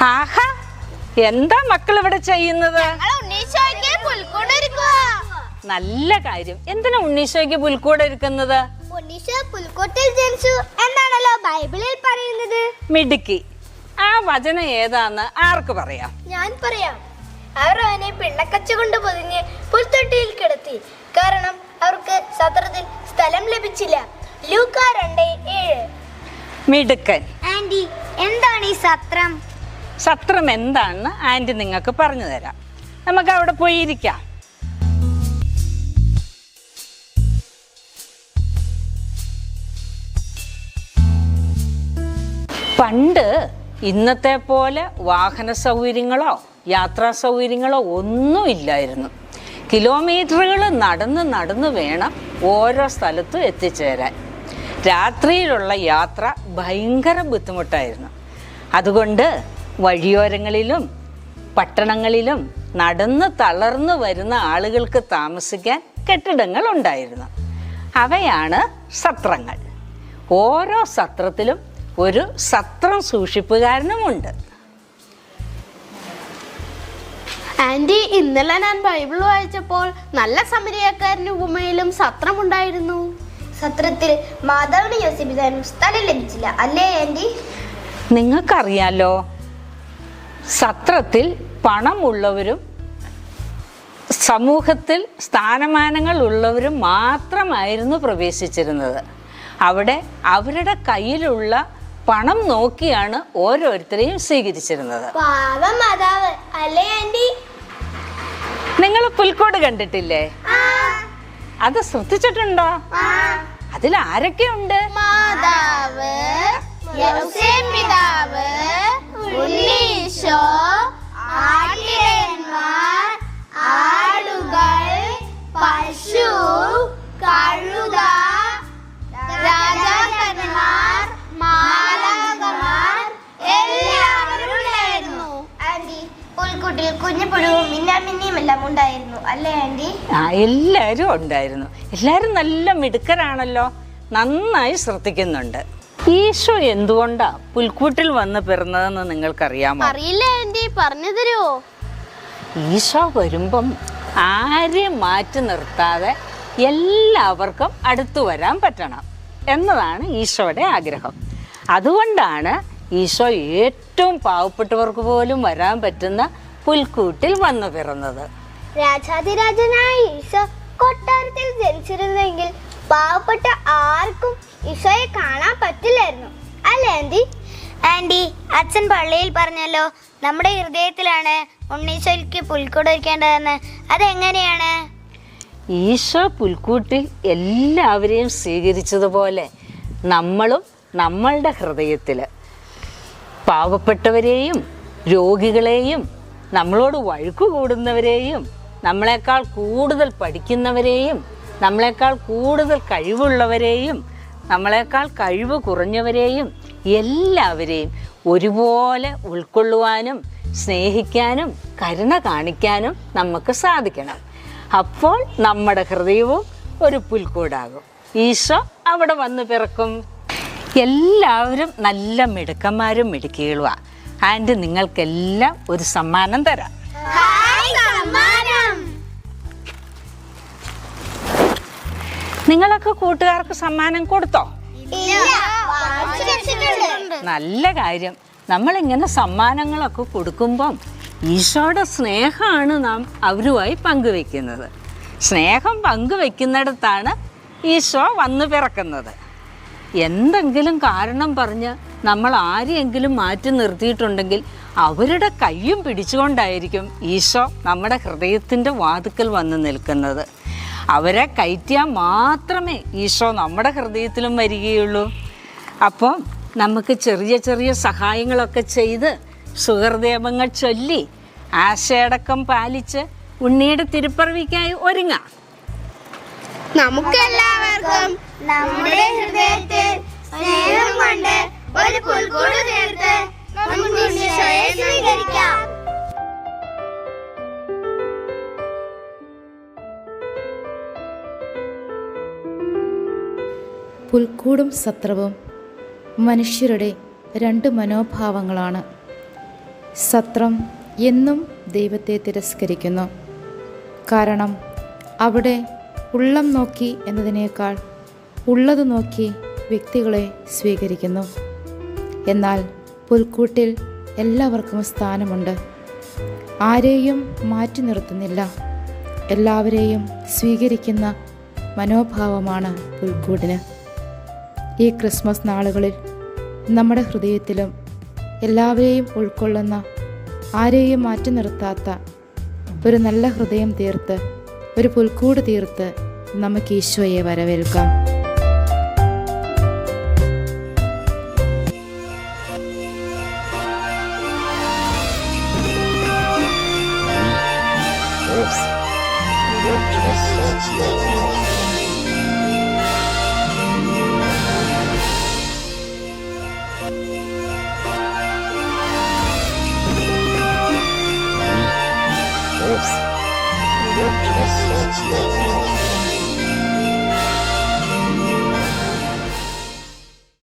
ആഹാ, എന്താ മക്കൾ ഇവിടെ ചെയ്യുന്നത്? നല്ല കാര്യം. എന്തിനാ ഉണ്ണീശോയ്ക്ക് പുൽക്കൂട് ഒരുക്കുന്നത്? ഉണ്ണീശോ പുൽക്കൂട്ടിൽ ജനിച്ചു എന്നാണല്ലോ ബൈബിളിൽ പറയുന്നത്. മിടുക്കി. ആ വചനം ഏതാന്ന് ആർക്ക് പറയാം? ഞാൻ പറയാം. അവർ അവനെ പിള്ളക്കച്ച കൊണ്ട് പൊതിഞ്ഞ് പുൽത്തൊട്ടിയിൽ കിടത്തി, കാരണം അവർക്ക് സത്രത്തിൽ സ്ഥലം ലഭിച്ചില്ല. ലൂക്ക 2:7. മിടുക്കൻ. ആന്റി, എന്താണ് ഈ സത്രം? സത്രം എന്താണെന്ന് ആന്റി നിങ്ങൾക്ക് പറഞ്ഞു തരാം. നമുക്ക് അവിടെ പോയി ഇരിക്കാം. പണ്ട് ഇന്നത്തെ പോലെ വാഹന സൗകര്യങ്ങളോ യാത്രാ സൗകര്യങ്ങളോ ഒന്നും ഇല്ലായിരുന്നു. കിലോമീറ്ററുകൾ നടന്ന് നടന്ന് വേണം ഓരോ സ്ഥലത്തും എത്തിച്ചേരാൻ. രാത്രിയിലുള്ള യാത്ര ഭയങ്കര ബുദ്ധിമുട്ടായിരുന്നു. അതുകൊണ്ട് വഴിയോരങ്ങളിലും പട്ടണങ്ങളിലും നടന്ന് തളർന്നു വരുന്ന ആളുകൾക്ക് താമസിക്കാൻ കെട്ടിടങ്ങൾ ഉണ്ടായിരുന്നു. അവയാണ് സത്രങ്ങൾ. ഓരോ സത്രത്തിലും ഒരു സത്രം സൂക്ഷിപ്പുകാരനുമുണ്ട്. ആന്റി, ഇന്നലെ ഞാൻ ബൈബിൾ വായിച്ചപ്പോൾ നല്ല സമരിയക്കാരന് ഉപമയിലും സത്രമുണ്ടായിരുന്നു. സത്രത്തിൽ മാതാവിന് യോസേപ്പിനും സ്ഥലം ലഭിച്ചില്ല, അല്ലേ ആന്റി? നിങ്ങൾക്കറിയാലോ, സത്രത്തിൽ പണമുള്ളവരും സമൂഹത്തിൽ സ്ഥാനമാനങ്ങൾ ഉള്ളവരും മാത്രമായിരുന്നു പ്രവേശിച്ചിരുന്നത്. അവിടെ അവരുടെ കയ്യിലുള്ള പണം നോക്കിയാണ് ഓരോരുത്തരെയും സ്വീകരിച്ചിരുന്നത്. പാവം മാതാവ്, അല്ലേ ആന്റി? നിങ്ങൾ പുൽക്കോട് കണ്ടിട്ടില്ലേ? അത് ശ്രദ്ധിച്ചിട്ടുണ്ടോ? അതിൽ ആരൊക്കെയുണ്ട്? മാതാവ്, യോസേപ്പിതാവ്, ഉണ്ണീശോ, ആട്ടിടയന്മാർ, ആടുകൾ, പശു, കഴുത, രാജാക്കന്മാർ, മാലാഖമാർ എല്ലാവരും ഉണ്ടായിരുന്നു. ആന്റി, പുൽക്കൂട്ടിൽ കുഞ്ഞുപുഴുവും മിന്നാമിന്നിയും എല്ലാം ഉണ്ടായിരുന്നു, അല്ലേ ആന്റി? എല്ലാവരും ഉണ്ടായിരുന്നു. എല്ലാവരും നല്ല മിടുക്കരാണല്ലോ, നന്നായി ശ്രദ്ധിക്കുന്നുണ്ട്. ഈശോ എന്തുകൊണ്ടാ പുൽക്കൂട്ടിൽ വന്ന് പിറന്നതെന്ന് നിങ്ങൾക്കറിയാമോ? അറിയില്ല ആന്റി, പറഞ്ഞു തരുമോ? ഈശോ വരുമ്പം ആരെയും മാറ്റി നിർത്താതെ എല്ലാവർക്കും അടുത്തു വരാൻ പറ്റണം എന്നതാണ് ഈശോയുടെ ആഗ്രഹം. അതുകൊണ്ടാണ് ഈശോ ഏറ്റവും പാവപ്പെട്ടവർക്ക് പോലും വരാൻ പറ്റുന്ന പുൽക്കൂട്ടിൽ വന്നു പിറന്നത്. രാജാതിരാജനായ ഈശോ കൊട്ടാരത്തിൽ ജനിച്ചിരുന്നെങ്കിൽ പാവപ്പെട്ട ആർക്കും ഈശോയെ കാണാൻ പറ്റില്ലായിരുന്നു, അല്ലേ ആന്റി? ആന്റി, അച്ഛൻ പള്ളിയിൽ പറഞ്ഞല്ലോ നമ്മുടെ ഹൃദയത്തിലാണ് ഉണ്ണീശോയ്ക്ക് പുൽക്കൂട് ഒരുക്കേണ്ടതെന്ന്. അതെങ്ങനെയാണ്? ഈശോ പുൽക്കൂട്ടിൽ എല്ലാവരെയും സ്വീകരിച്ചതുപോലെ നമ്മളും നമ്മളുടെ ഹൃദയത്തിൽ പാവപ്പെട്ടവരെയും രോഗികളെയും നമ്മളോട് വഴക്കു കൂടുന്നവരെയും നമ്മളെക്കാൾ കൂടുതൽ പഠിക്കുന്നവരെയും നമ്മളെക്കാൾ കൂടുതൽ കഴിവുള്ളവരെയും നമ്മളെക്കാൾ കഴിവ് കുറഞ്ഞവരെയും എല്ലാവരെയും ഒരുപോലെ ഉൾക്കൊള്ളുവാനും സ്നേഹിക്കാനും കരുണ കാണിക്കാനും നമുക്ക് സാധിക്കണം. അപ്പോൾ നമ്മുടെ ഹൃദയവും ഒരു പുൽക്കൂടാകും. ഈശോ അവിടെ വന്ന് പിറക്കും. എല്ലാവരും നല്ല മിടുക്കന്മാരും മിടുക്കികളുമാണ്. ആൻറ്റി നിങ്ങൾക്കെല്ലാം ഒരു സമ്മാനം തരാം. നിങ്ങളൊക്കെ കൂട്ടുകാർക്ക് സമ്മാനം കൊടുത്തോ? നല്ല കാര്യം. നമ്മളിങ്ങനെ സമ്മാനങ്ങളൊക്കെ കൊടുക്കുമ്പം ഈശോയുടെ സ്നേഹമാണ് നാം അവരുമായി പങ്കുവെക്കുന്നത്. സ്നേഹം പങ്കുവെക്കുന്നിടത്താണ് ഈശോ വന്നു പിറക്കുന്നത്. എന്തെങ്കിലും കാരണം പറഞ്ഞ് നമ്മൾ ആരെയെങ്കിലും മാറ്റി നിർത്തിയിട്ടുണ്ടെങ്കിൽ അവരുടെ കയ്യും പിടിച്ചുകൊണ്ടായിരിക്കും ഈശോ നമ്മുടെ ഹൃദയത്തിൻ്റെ വാതിക്കൽ വന്ന് നിൽക്കുന്നത്. അവരെ കയറ്റിയാൽ മാത്രമേ ഈശോ നമ്മുടെ ഹൃദയത്തിലും വരികയുള്ളൂ. അപ്പം നമുക്ക് ചെറിയ ചെറിയ സഹായങ്ങളൊക്കെ ചെയ്ത് സുഹൃദേവങ്ങൾ ചൊല്ലി ആശയടക്കം പാലിച്ച് ഉണ്ണിയുടെ തിരുപ്പിറവിക്കായി ഒരുങ്ങാം. നമുക്കെല്ലാവർക്കും നമ്മുടെ ഹൃദയത്തിൽ സ്നേഹം കൊണ്ട് ഒരു പുൽക്കൂട് തീർത്ത് നമുക്ക് ഈശോയെ സ്വീകരിക്കാം. പുൽക്കൂടും സത്രവും മനുഷ്യരുടെ രണ്ട് മനോഭാവങ്ങളാണ്. സത്രം എന്നും ദൈവത്തെ തിരസ്കരിക്കുന്നു. കാരണം അവിടെ ഉള്ളം നോക്കി എന്നതിനേക്കാൾ ഉള്ളത് നോക്കി വ്യക്തികളെ സ്വീകരിക്കുന്നു. എന്നാൽ പുൽക്കൂട്ടിൽ എല്ലാവർക്കും സ്ഥാനമുണ്ട്. ആരെയും മാറ്റി നിർത്തുന്നില്ല. എല്ലാവരെയും സ്വീകരിക്കുന്ന മനോഭാവമാണ് പുൽക്കൂടിന്. ഈ ക്രിസ്മസ് നാളുകളിൽ നമ്മുടെ ഹൃദയത്തിലും എല്ലാവരെയും ഉൾക്കൊള്ളുന്ന, ആരെയും മാറ്റി നിർത്താത്ത ഒരു നല്ല ഹൃദയം തീർത്ത്, ഒരു പുൽക്കൂട് തീർത്ത് നമുക്ക് ഈശോയെ വരവേൽക്കാം. Yes.